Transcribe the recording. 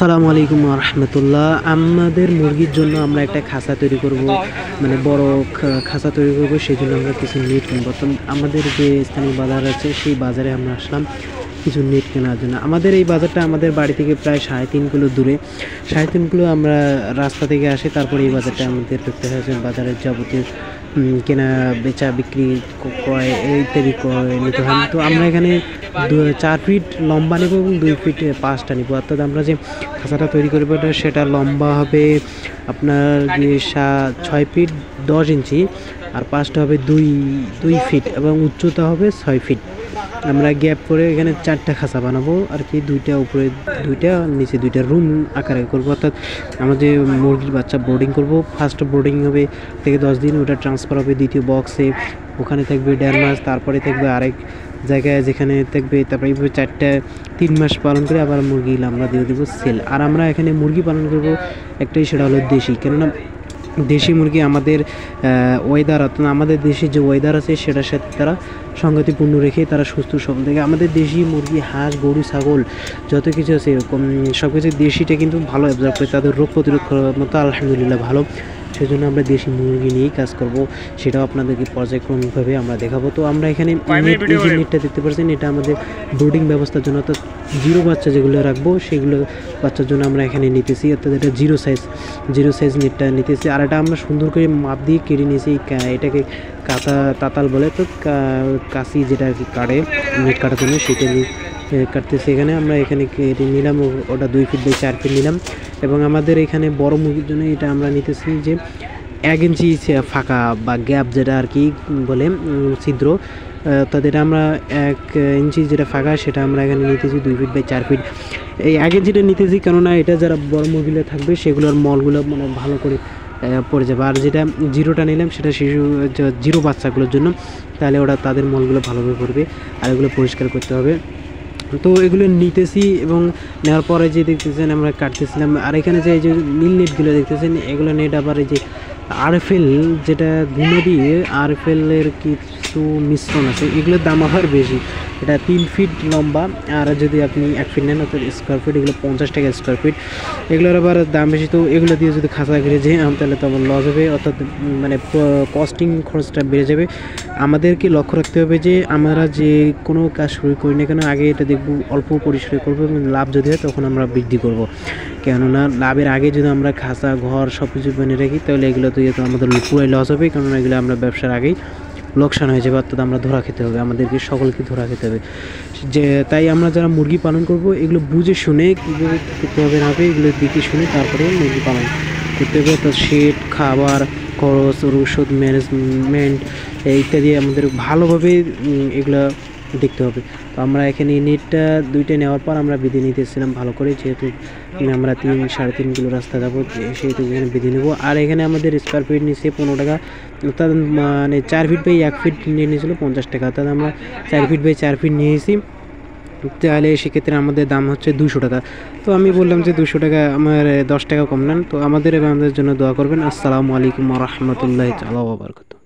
আসসালামু আলাইকুম ওয়া রাহমাতুল্লাহ। আমাদের মুরগির জন্য আমরা একটা খাঁচা তৈরি করব, মানে বড় খাঁচা তৈরি করব। সেই জন্য আমরা কিছু নেট কিনব। তো আমাদের যে স্থানীয় বাজার আছে সেই বাজারে আমরা আসলাম কিছু নেট কেনার জন্য। আমাদের এই বাজারটা আমাদের বাড়ি থেকে প্রায় 3.5 কিলো দূরে। 3.5 কিলো আমরা রাস্তা থেকে আসি, তারপরে এই বাজারটা আমাদের ঢুকতে হয়েছে। বাজারের যাবতীয় কেনা বেচা বিক্রি ক্রয় ইত্যাদি নিতে হয়। তো আমরা এখানে 4 ফিট লম্বা নেব এবং 2 ফিট 5টা নেব। অর্থাৎ আমরা যে খাঁচাটা তৈরি করবো সেটা লম্বা হবে আপনার যে 6 ফিট 10 ইঞ্চি, আর 5টা হবে 2 ফিট এবং উচ্চতা হবে 6 ফিট। আমরা গ্যাপ করে এখানে 4টা খাঁচা বানাবো আর কি, 2টা উপরে 2টা নিচে 2টা রুম আকারে করবো। অর্থাৎ আমাদের মুরগির বাচ্চা বোর্ডিং করব। ফার্স্ট বোর্ডিং হবে থেকে 10 দিন, ওটা ট্রান্সফার হবে দ্বিতীয় বক্সে, ওখানে থাকবে 1.5 মাস। তারপরে থাকবে আরেক জায়গায় যেখানে থাকবে, তারপরে এইভাবে 3 মাস পালন করে আবার মুরগি আমরা দিয়ে দেবো সেল। আর আমরা এখানে মুরগি পালন করব একটাই, সেটা হলো দেশি। কেননা দেশি মুরগি আমাদের ওয়েদার, অর্থাৎ আমাদের দেশে যে ওয়েদার আছে সেটার সাথে তারা সংগতিপূর্ণ রেখে তারা সুস্থ সবল থেকে। আমাদের দেশি মুরগি, হাঁস, গরু, ছাগল যত কিছু আছে এরকম সব কিছু দেশিটা কিন্তু ভালো অ্যাবজর্ব করে, তাদের রোগ প্রতিরোধ করার মতো আলহামদুলিল্লাহ ভালো। সেই জন্য আমরা দেশি মুরগি নিয়েই কাজ করব, সেটাও আপনাদেরকে পর্যায়ক্রমিকভাবে আমরা দেখাবো। তো আমরা এখানে নেটটা দেখতে পাচ্ছেন, এটা আমাদের ব্রুডিং ব্যবস্থার জন্য, অর্থাৎ 0 বাচ্চা যেগুলো রাখবো সেগুলো বাচ্চার জন্য আমরা এখানে নিতেছি। অর্থাৎ এটা 0 সাইজ নেটটা নিতেছি। আর এটা আমরা সুন্দর করে মাপ দিয়ে কেটে নিয়েছি। এটাকে তাতাল বলে, তো কাশি যেটা আর কি কাটে নেট কাটার জন্য, সেটা নিয়ে কাটতেছি। এখানে আমরা এখানে কেটে নিলাম, ওটা 2 ফিট বাই 4 ফিট নিলাম। এবং আমাদের এখানে বড় মুরগির জন্য এটা আমরা নিতেছি যে 1 ইঞ্চি ফাঁকা বা গ্যাপ যেটা আর কি বলে, ছিদ্র। অর্থাৎ এটা আমরা 1 ইঞ্চি যেটা ফাঁকা সেটা আমরা এখানে নিতেছি 2 ফিট বাই 4 ফিট। এই 1 ইঞ্চিটা নিতেছি কেননা এটা যারা বড় মুরগিগুলো থাকবে সেগুলোর মলগুলো মানে ভালো করে পড়ে যাবে। আর যেটা 0টা নিলাম সেটা শিশু 0 বাচ্চাগুলোর জন্য, তাহলে ওরা তাদের মলগুলো ভালোভাবে পড়বে আর এগুলো পরিষ্কার করতে হবে। তো এগুলো নিতেছি এবং নেওয়ার পরে যে দেখতেছেন আমরা কাটতেছিলাম। আর এখানে যে এই যে নীল নেটগুলো দেখতেছেন, এগুলো নেট আবার এই যে আরএফএল যেটা গুঁড়ো দিয়ে আরএফএলের কিছু মিশ্রণ আছে, এগুলোর দাম আবার বেশি। এটা 3 ফিট লম্বা, আর যদি আপনি 1 ফিট নেন অর্থাৎ স্কোয়ার ফিট, এগুলো 50 টাকা স্কোয়ার ফিট। এগুলোর আবার দাম বেশি। তো এগুলো দিয়ে যদি খাঁচা ঘিরে যাই তাহলে তো আমার লস হবে, অর্থাৎ মানে কস্টিং খরচটা বেড়ে যাবে। আমাদেরকে লক্ষ্য রাখতে হবে যে আমরা যে কোনো কাজ শুরু করি না কেন আগে এটা দেখব অল্প পরিসরে করবো, এবং লাভ যদি হয় তখন আমরা বৃদ্ধি করব। কেননা লাভের আগে যদি আমরা খাঁচা ঘর সব কিছু বানিয়ে রাখি তাহলে এগুলো তো আমাদের পুরাই লস হবে, কেননা এগুলো আমরা ব্যবসার আগেই লোকসান হয়ে যাবে। অর্থাৎ আমরা ধরা খেতে হবে, আমাদেরকে সকলকে ধরা খেতে হবে। যে তাই আমরা যারা মুরগি পালন করব এগুলো বুঝে শুনে কীভাবে করতে হবে না হবে এগুলো দেখে শুনে তারপরে মুরগি পালন করতে হবে। তো শেড, খাবার, খরচ, ওষুধ ম্যানেজমেন্ট ইত্যাদি আমাদের ভালোভাবে এগুলো দেখতে হবে। তো আমরা এখানে নেটটা 2টা নেওয়ার পর আমরা বেঁধে নিতেছিলাম ভালো করে, যেহেতু আমরা 3-3.5 কিলো রাস্তা যাবো, সেহেতু এখানে বেঁধে নেবো। আর এখানে আমাদের স্কোয়ার ফিট নিচ্ছে 15 টাকা, অর্থাৎ মানে 4 ফিট বাই 1 ফিট নিয়ে নিয়েছিল 50 টাকা, অর্থাৎ আমরা 4 ফিট বাই 4 ফিট নিয়েছি। তাহলে সেক্ষেত্রে আমাদের দাম হচ্ছে 200 টাকা। তো আমি বললাম যে 200 টাকা আমার 10 টাকা কম নেন। তো আমাদের এবং আমাদের জন্য দোয়া করবেন। আসসালামু আলাইকুম ওয়া রাহমাতুল্লাহি তাআলা ওয়া বারাকাতুহু।